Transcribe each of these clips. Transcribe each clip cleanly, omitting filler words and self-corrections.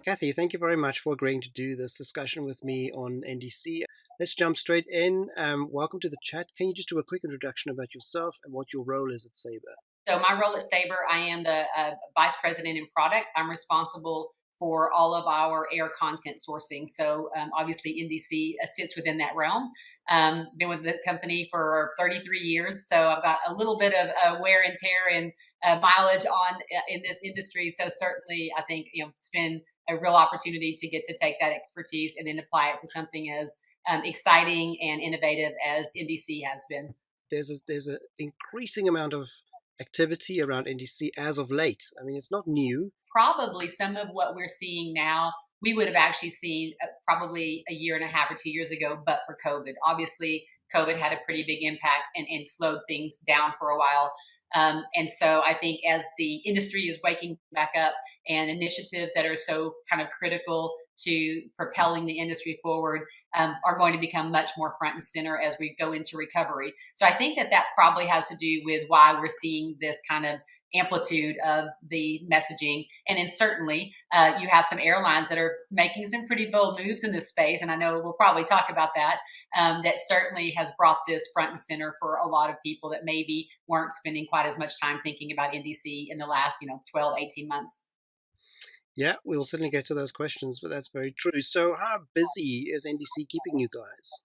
Kathy, thank you very much for agreeing to do this discussion with me on NDC. Let's jump straight in. Welcome to the chat. Can you just do a quick introduction about yourself and what your role is at Sabre? So my role at Sabre, I am the vice president in product. I'm responsible for all of our air content sourcing. So obviously NDC sits within that realm. Been with the company for 33 years, so I've got a little bit of wear and tear and mileage on in this industry. So certainly, I think it's been a real opportunity to get to take that expertise and then apply it to something as exciting and innovative as NDC has been. There's an increasing amount of activity around NDC as of late. I mean, it's not new. Probably some of what we're seeing now, we would have actually seen probably a year and a half or 2 years ago, but for COVID. Obviously, COVID had a pretty big impact and slowed things down for a while. And so I think as the industry is waking back up and initiatives that are so kind of critical to propelling the industry forward are going to become much more front and center as we go into recovery. So I think that probably has to do with why we're seeing this kind of amplitude of the messaging. And then certainly you have some airlines that are making some pretty bold moves in this space. And I know we'll probably talk about that. That certainly has brought this front and center for a lot of people that maybe weren't spending quite as much time thinking about NDC in the last 12, 18 months. Yeah, we'll certainly get to those questions, but that's very true. So how busy is NDC keeping you guys?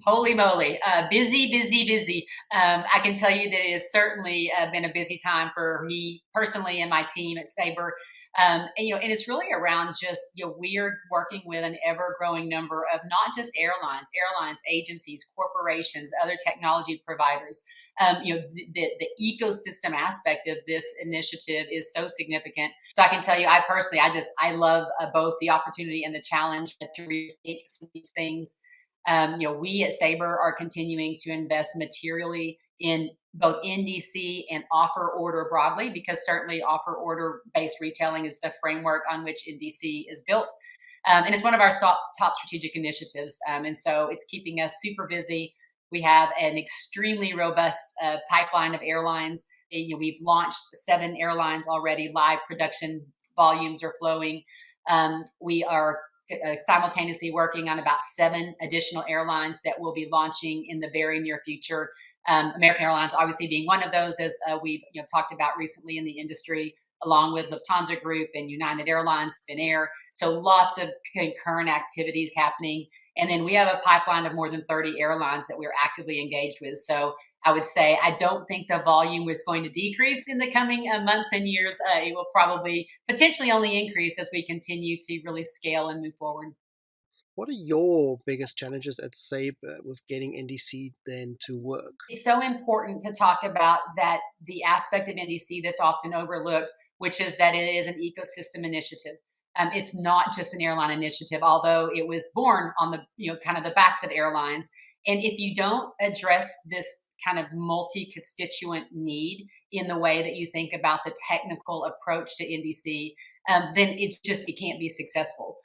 Holy moly, busy, busy, busy. I can tell you that it has certainly been a busy time for me personally and my team at Sabre. And it's really around just, we are working with an ever growing number of not just airlines, agencies, corporations, other technology providers. The ecosystem aspect of this initiative is so significant. So I can tell you, I love both the opportunity and the challenge to create these things. We at Sabre are continuing to invest materially in both NDC and offer order broadly, because certainly offer order based retailing is the framework on which NDC is built. And it's one of our top strategic initiatives. And so it's keeping us super busy. We have an extremely robust pipeline of airlines. We've launched 7 airlines already. Live production volumes are flowing. We are simultaneously working on about 7 additional airlines that will be launching in the very near future. American Airlines obviously being one of those, as we've talked about recently in the industry, along with Lufthansa Group and United Airlines, Finnair. So lots of concurrent activities happening. And then we have a pipeline of more than 30 airlines that we're actively engaged with. So I would say I don't think the volume is going to decrease in the coming months and years. It will probably potentially only increase as we continue to really scale and move forward. What are your biggest challenges at Sabre with getting NDC then to work? It's so important to talk about that, the aspect of NDC that's often overlooked, which is that it is an ecosystem initiative. It's not just an airline initiative, although it was born on the kind of the backs of airlines. And if you don't address this kind of multi-constituent need in the way that you think about the technical approach to NDC, then it can't be successful.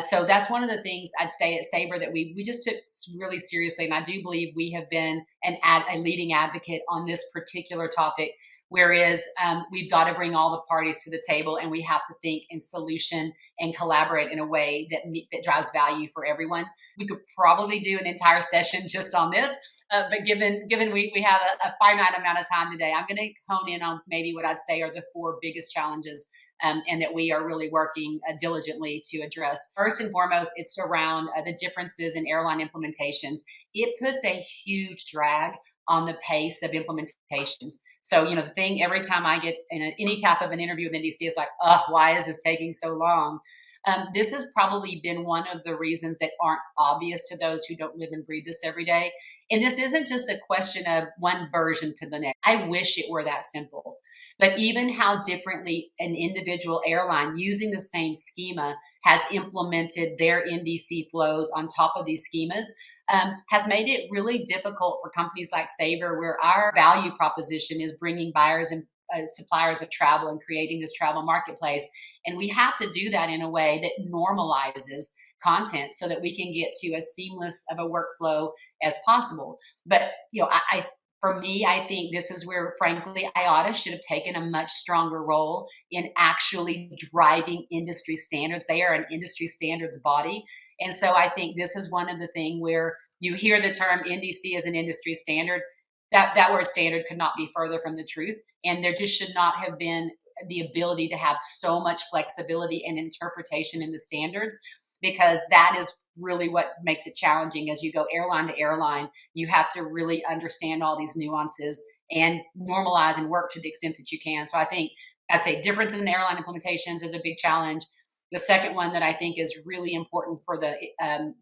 So that's one of the things I'd say at Sabre that we just took really seriously. And I do believe we have been a leading advocate on this particular topic. Whereas we've got to bring all the parties to the table, and we have to think in solution and collaborate in a way that drives value for everyone. We could probably do an entire session just on this, but given we have a finite amount of time today, I'm going to hone in on maybe what I'd say are the 4 biggest challenges, and that we are really working diligently to address. First and foremost, it's around the differences in airline implementations. It puts a huge drag on the pace of implementations. So, the thing every time I get in any type of an interview with NDC is like, why is this taking so long? This has probably been one of the reasons that aren't obvious to those who don't live and breathe this every day. And this isn't just a question of one version to the next. I wish it were that simple. But even how differently an individual airline using the same schema has implemented their NDC flows on top of these schemas has made it really difficult for companies like Sabre, where our value proposition is bringing buyers and suppliers of travel and creating this travel marketplace. And we have to do that in a way that normalizes content so that we can get to as seamless of a workflow as possible. But, I For me, I think this is where, frankly, IATA should have taken a much stronger role in actually driving industry standards. They are an industry standards body. And so I think this is one of the things where you hear the term NDC as an industry standard. That word standard could not be further from the truth. And there just should not have been the ability to have so much flexibility and interpretation in the standards, because that is really what makes it challenging. As you go airline to airline, you have to really understand all these nuances and normalize and work to the extent that you can. So I think I'd say difference in airline implementations is a big challenge. The second one that I think is really important for the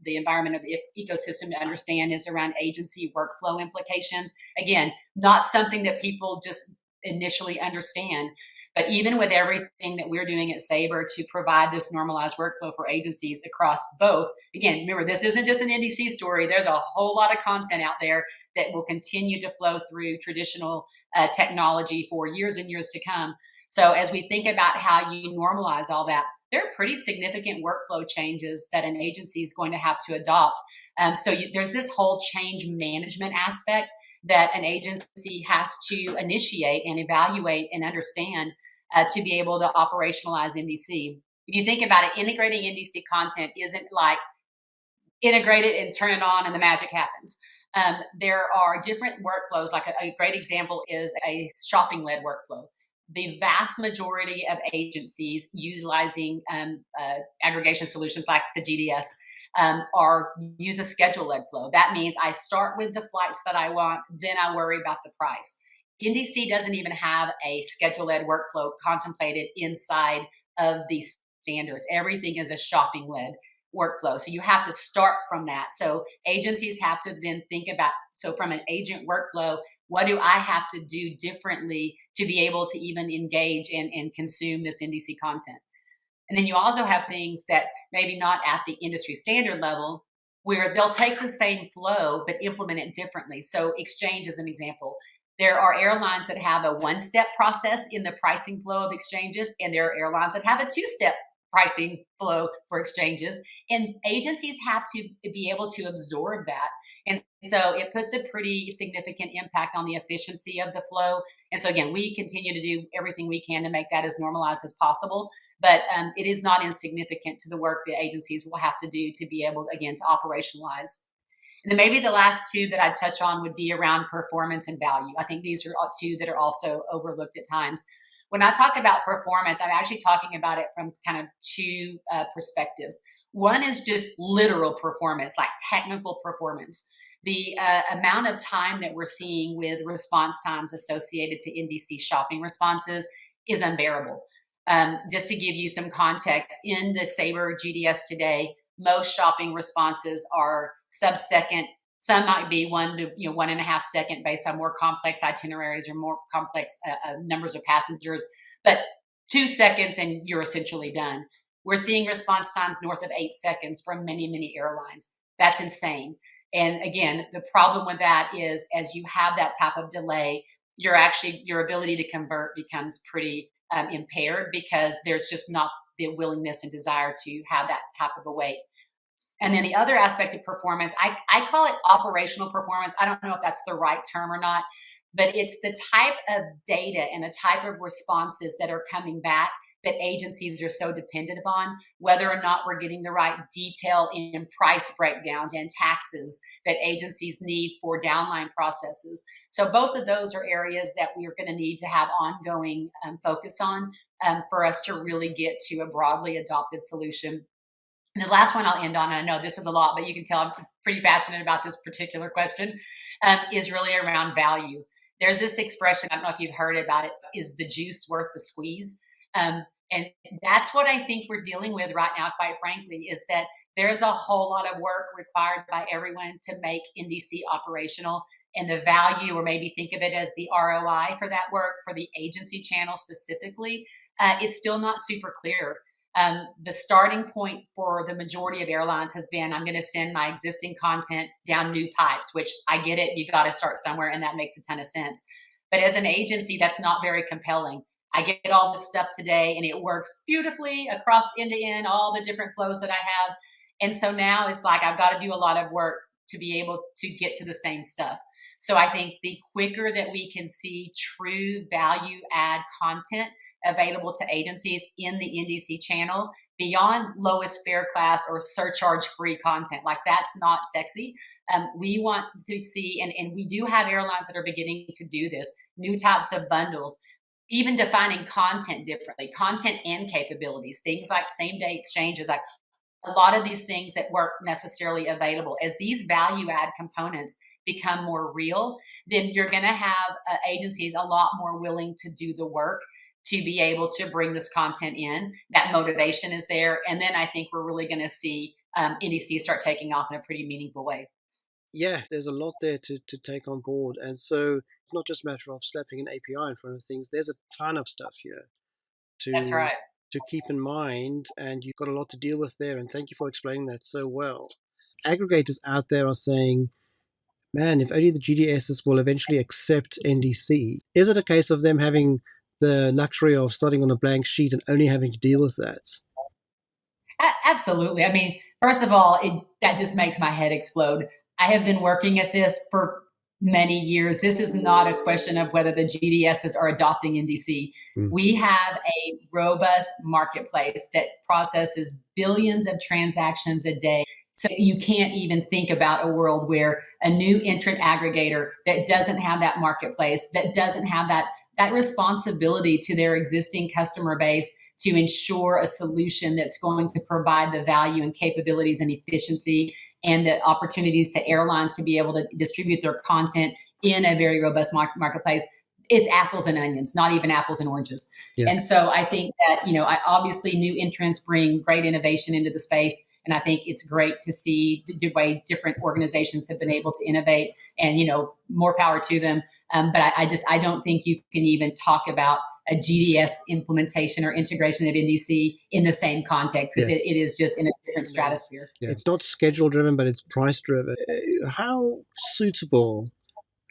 environment of the ecosystem to understand is around agency workflow implications. Again, not something that people just initially understand. But even with everything that we're doing at Sabre to provide this normalized workflow for agencies across both, again, remember, this isn't just an NDC story. There's a whole lot of content out there that will continue to flow through traditional technology for years and years to come. So as we think about how you normalize all that, there are pretty significant workflow changes that an agency is going to have to adopt. There's this whole change management aspect that an agency has to initiate and evaluate and understand to be able to operationalize NDC. If you think about it, integrating NDC content isn't like integrate it and turn it on and the magic happens. There are different workflows. Like a great example is a shopping-led workflow. The vast majority of agencies utilizing aggregation solutions like the GDS use a schedule-led flow. That means I start with the flights that I want, then I worry about the price. NDC doesn't even have a schedule-led workflow contemplated inside of these standards. Everything is a shopping-led workflow. So you have to start from that. So agencies have to then think about, so from an agent workflow, what do I have to do differently to be able to even engage and consume this NDC content? And then you also have things that maybe not at the industry standard level, where they'll take the same flow but implement it differently. So exchange is an example. There are airlines that have a one-step process in the pricing flow of exchanges, and there are airlines that have a two-step pricing flow for exchanges. And agencies have to be able to absorb that. And so it puts a pretty significant impact on the efficiency of the flow. And so again, we continue to do everything we can to make that as normalized as possible. But it is not insignificant to the work that agencies will have to do to be able, again, to operationalize. And then maybe the last two that I'd touch on would be around performance and value. I think these are two that are also overlooked at times. When I talk about performance, I'm actually talking about it from kind of two perspectives. One is just literal performance, like technical performance. The amount of time that we're seeing with response times associated to NDC shopping responses is unbearable. Just to give you some context, in the Sabre GDS today, most shopping responses are sub-second. Some might be 1 to 1.5 second based on more complex itineraries or more complex numbers of passengers, but 2 seconds and you're essentially done. We're seeing response times north of 8 seconds from many, many airlines. That's insane. And again, the problem with that is as you have that type of delay, your ability to convert becomes pretty impaired, because there's just not the willingness and desire to have that type of a wait. And then the other aspect of performance, I call it operational performance. I don't know if that's the right term or not, but it's the type of data and the type of responses that are coming back that agencies are so dependent upon, whether or not we're getting the right detail in price breakdowns and taxes that agencies need for downline processes. So both of those are areas that we are going to need to have ongoing focus on for us to really get to a broadly adopted solution. And the last one I'll end on, and I know this is a lot, but you can tell I'm pretty passionate about this particular question, is really around value. There's this expression, I don't know if you've heard about it, is the juice worth the squeeze? And that's what I think we're dealing with right now, quite frankly, is that there's a whole lot of work required by everyone to make NDC operational, and the value, or maybe think of it as the ROI for that work for the agency channel specifically, it's still not super clear. The starting point for the majority of airlines has been, I'm going to send my existing content down new pipes, which I get it. You got to start somewhere, and that makes a ton of sense. But as an agency, that's not very compelling. I get all this stuff today and it works beautifully across end to end, all the different flows that I have. And so now it's like, I've got to do a lot of work to be able to get to the same stuff. So I think the quicker that we can see true value add content available to agencies in the NDC channel beyond lowest fare class or surcharge free content, like that's not sexy. We want to see, and we do have airlines that are beginning to do this, new types of bundles, even defining content differently, content and capabilities, things like same day exchanges, like a lot of these things that weren't necessarily available. As these value add components become more real, then you're going to have agencies a lot more willing to do the work to be able to bring this content in. That motivation is there. And then I think we're really going to see NDC start taking off in a pretty meaningful way. Yeah, there's a lot there to take on board. And so it's not just a matter of slapping an API in front of things. There's a ton of stuff here That's to right. to keep in mind, and you've got a lot to deal with there. And thank you for explaining that so well. Aggregators out there are saying, man, if only the GDSs will eventually accept NDC. Is it a case of them having the luxury of starting on a blank sheet and only having to deal with that? Absolutely. I mean, first of all, that just makes my head explode. I have been working at this for many years. This is not a question of whether the GDSs are adopting NDC. We have a robust marketplace that processes billions of transactions a day. So you can't even think about a world where a new entrant aggregator that doesn't have that marketplace, that doesn't have that responsibility to their existing customer base to ensure a solution that's going to provide the value and capabilities and efficiency and the opportunities to airlines to be able to distribute their content in a very robust marketplace. It's apples and onions, not even apples and oranges. Yes. And so I think that, obviously new entrants bring great innovation into the space. And I think it's great to see the way different organizations have been able to innovate, and, more power to them. But I don't think you can even talk about a GDS implementation or integration of NDC in the same context, because it is just in a different stratosphere. Yeah. It's not schedule driven, but it's price driven. How suitable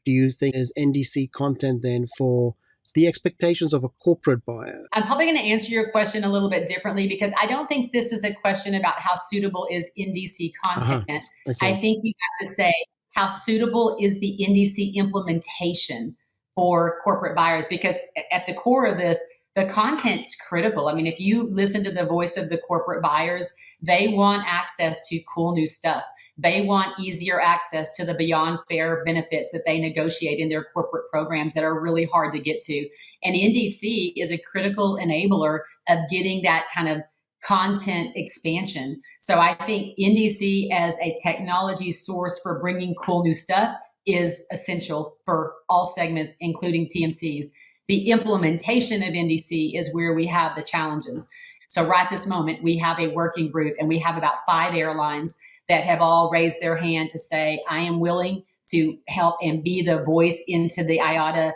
do you think is NDC content then for the expectations of a corporate buyer? I'm probably going to answer your question a little bit differently, because I don't think this is a question about how suitable is NDC content. Okay. I think you have to say, how suitable is the NDC implementation for corporate buyers? Because at the core of this, the content's critical. I mean, if you listen to the voice of the corporate buyers, they want access to cool new stuff. They want easier access to the beyond fair benefits that they negotiate in their corporate programs that are really hard to get to. And NDC is a critical enabler of getting that kind of content expansion. So I think NDC as a technology source for bringing cool new stuff is essential for all segments, including TMCs. The implementation of NDC is where we have the challenges. So right this moment, we have a working group, and we have about 5 airlines that have all raised their hand to say, I am willing to help and be the voice into the IATA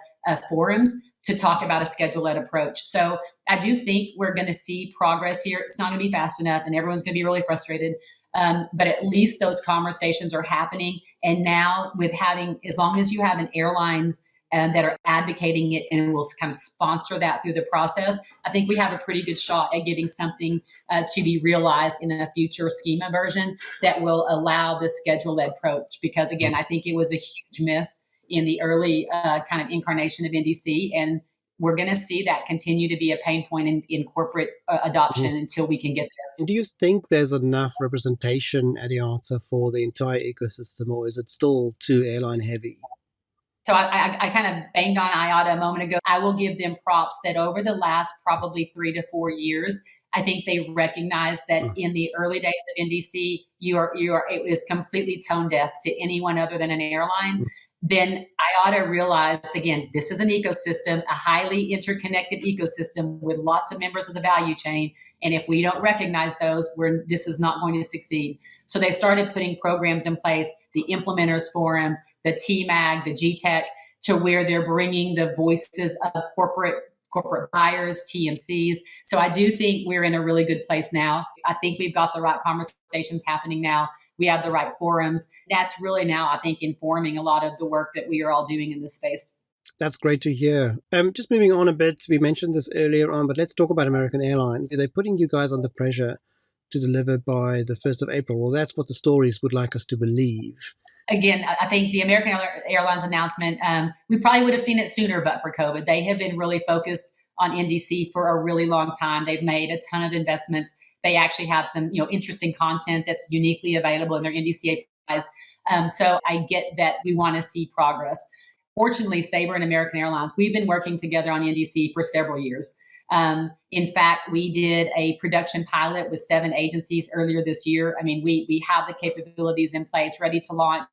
forums to talk about a schedule-led approach. So I do think we're going to see progress here. It's not going to be fast enough, and everyone's going to be really frustrated. But at least those conversations are happening. And now with having, as long as you have an airlines that are advocating it and will kind of sponsor that through the process, I think we have a pretty good shot at getting something to be realized in a future schema version that will allow this schedule-led approach. Because again, I think it was a huge miss in the early kind of incarnation of NDC, and we're going to see that continue to be a pain point in corporate adoption until we can get there. And do you think there's enough representation at IATA for the entire ecosystem, or is it still too airline heavy? So I kind of banged on IATA a moment ago. I will give them props that over the last probably 3 to 4 years, I think they recognized that in the early days of NDC, it was completely tone deaf to anyone other than an airline. Then IATA realized, again, this is an ecosystem, a highly interconnected ecosystem with lots of members of the value chain. And if we don't recognize those, this is not going to succeed. So they started putting programs in place, the Implementers Forum, the TMAG, the GTEC, to where they're bringing the voices of corporate buyers, TMCs. So I do think we're in a really good place now. I think we've got the right conversations happening now. We have the right forums. That's really now, I think, informing a lot of the work that we are all doing in this space. That's great to hear. Just moving on a bit, we mentioned this earlier on, but let's talk about American Airlines. They're putting you guys under pressure to deliver by the 1st of April. Well, that's what the stories would like us to believe. Again, I think the American Airlines announcement, we probably would have seen it sooner, but for COVID. They have been really focused on NDC for a really long time. They've made a ton of investments. They actually have some, interesting content that's uniquely available in their NDC APIs. So I get that we want to see progress. Fortunately, Sabre and American Airlines, we've been working together on NDC for several years. In fact, we did a production pilot with 7 agencies earlier this year. I mean, we have the capabilities in place, ready to launch.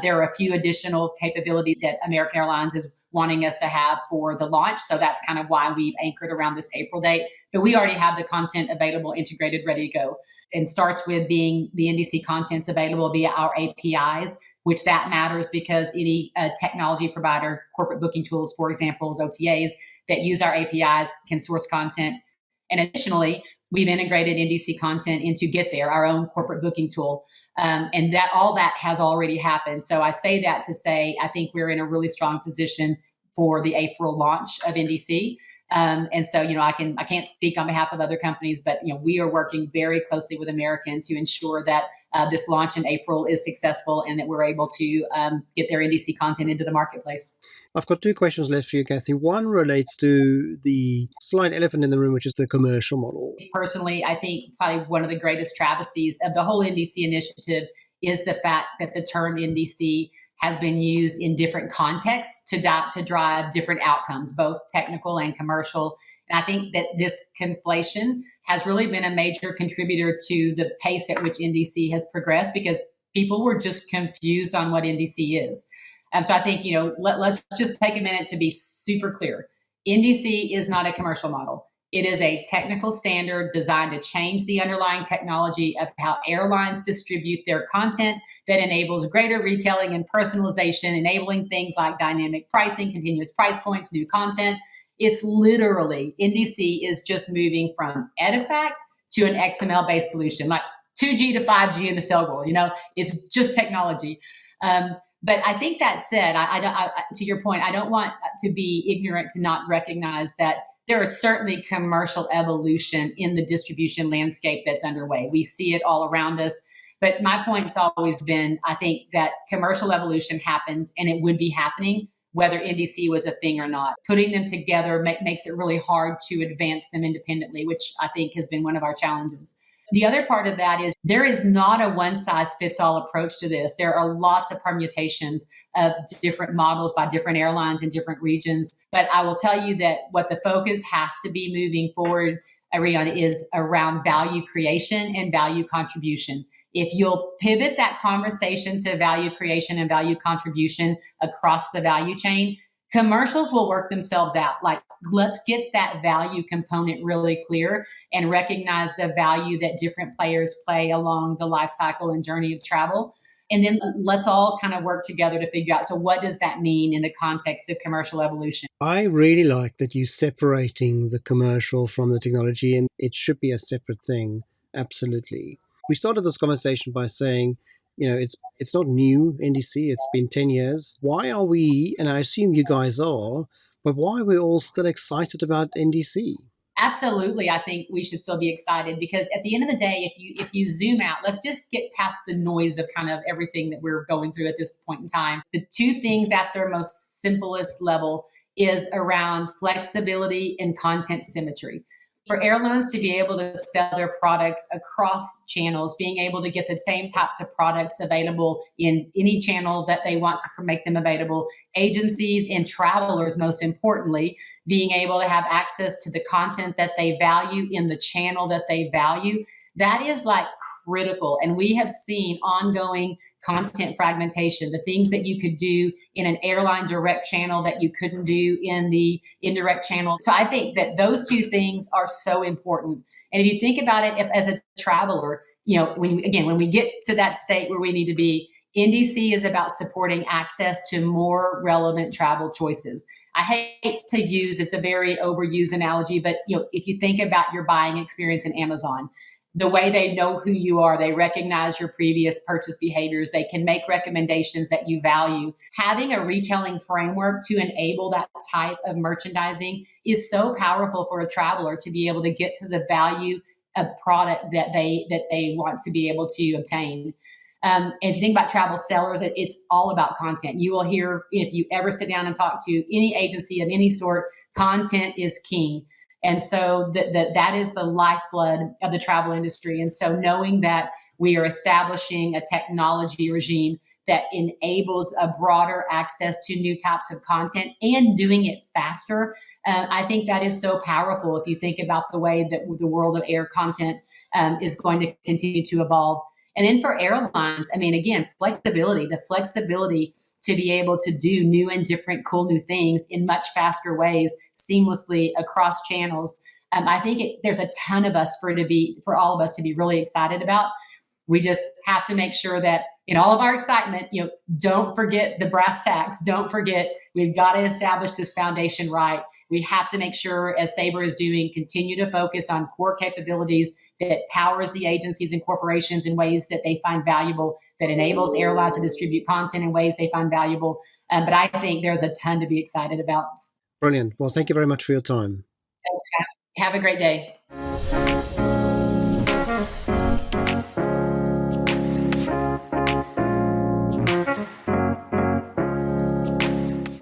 There are a few additional capabilities that American Airlines is wanting us to have for the launch. So that's kind of why we've anchored around this April date. But we already have the content available, integrated, ready to go. And starts with being the NDC content's available via our APIs, which that matters because any technology provider, corporate booking tools, for example, OTAs that use our APIs can source content. And additionally, we've integrated NDC content into Get There, our own corporate booking tool. And that all that has already happened. So I say that to say, I think we're in a really strong position for the April launch of NDC. And so, I can't speak on behalf of other companies, but, we are working very closely with American to ensure that this launch in April is successful and that we're able to get their NDC content into the marketplace. I've got 2 questions left for you, Kathy. One relates to the slight elephant in the room, which is the commercial model. Personally, I think probably one of the greatest travesties of the whole NDC initiative is the fact that the term NDC has been used in different contexts to drive different outcomes, both technical and commercial. And I think that this conflation has really been a major contributor to the pace at which NDC has progressed because people were just confused on what NDC is. So I think, let's just take a minute to be super clear. NDC is not a commercial model. It is a technical standard designed to change the underlying technology of how airlines distribute their content that enables greater retailing and personalization, enabling things like dynamic pricing, continuous price points, new content. It's literally, NDC is just moving from EDIFACT to an XML-based solution, like 2G to 5G in the cell world. It's just technology. But I think that said, I, to your point, I don't want to be ignorant to not recognize that there is certainly commercial evolution in the distribution landscape that's underway. We see it all around us. But my point's always been, I think that commercial evolution happens, and it would be happening whether NDC was a thing or not. Putting them together makes it really hard to advance them independently, which I think has been one of our challenges. The other part of that is there is not a one-size-fits-all approach to this. There are lots of permutations of different models by different airlines in different regions. But I will tell you that what the focus has to be moving forward, Riaan, is around value creation and value contribution. If you'll pivot that conversation to value creation and value contribution across the value chain, commercials will work themselves out. Like, let's get that value component really clear and recognize the value that different players play along the life cycle and journey of travel. And then let's all kind of work together to figure out, so what does that mean in the context of commercial evolution? I really like that you're separating the commercial from the technology, and it should be a separate thing. Absolutely. We started this conversation by saying, it's not new, NDC, it's been 10 years. Why are we, and I assume you guys are, but why are we all still excited about NDC? Absolutely. I think we should still be excited because at the end of the day, if you zoom out, let's just get past the noise of kind of everything that we're going through at this point in time. The 2 things at their most simplest level is around flexibility and content symmetry. For airlines to be able to sell their products across channels, being able to get the same types of products available in any channel that they want to make them available, agencies and travelers, most importantly, being able to have access to the content that they value in the channel that they value, that is like critical. And we have seen ongoing content fragmentation, the things that you could do in an airline direct channel that you couldn't do in the indirect channel. So I think that those 2 things are so important. And if you think about it, as a traveler, when we get to that state where we need to be, NDC is about supporting access to more relevant travel choices. I hate to use, it's a very overused analogy, but if you think about your buying experience in Amazon, the way they know who you are, they recognize your previous purchase behaviors, they can make recommendations that you value. Having a retailing framework to enable that type of merchandising is so powerful for a traveler to be able to get to the value of product that they want to be able to obtain. If you think about travel sellers, it's all about content. You will hear, if you ever sit down and talk to any agency of any sort, content is king. And so that is the lifeblood of the travel industry. And so knowing that we are establishing a technology regime that enables a broader access to new types of content and doing it faster, I think that is so powerful if you think about the way that the world of air content is going to continue to evolve. And then for airlines, I mean, again, flexibility, the flexibility to be able to do new and different cool new things in much faster ways, seamlessly across channels. I think there's a ton of us for all of us to be really excited about. We just have to make sure that in all of our excitement, don't forget the brass tacks. Don't forget, we've got to establish this foundation right. We have to make sure, as Sabre is doing, continue to focus on core capabilities that powers the agencies and corporations in ways that they find valuable, that enables airlines to distribute content in ways they find valuable. But I think there's a ton to be excited about. Brilliant. Well, thank you very much for your time. Have a great day.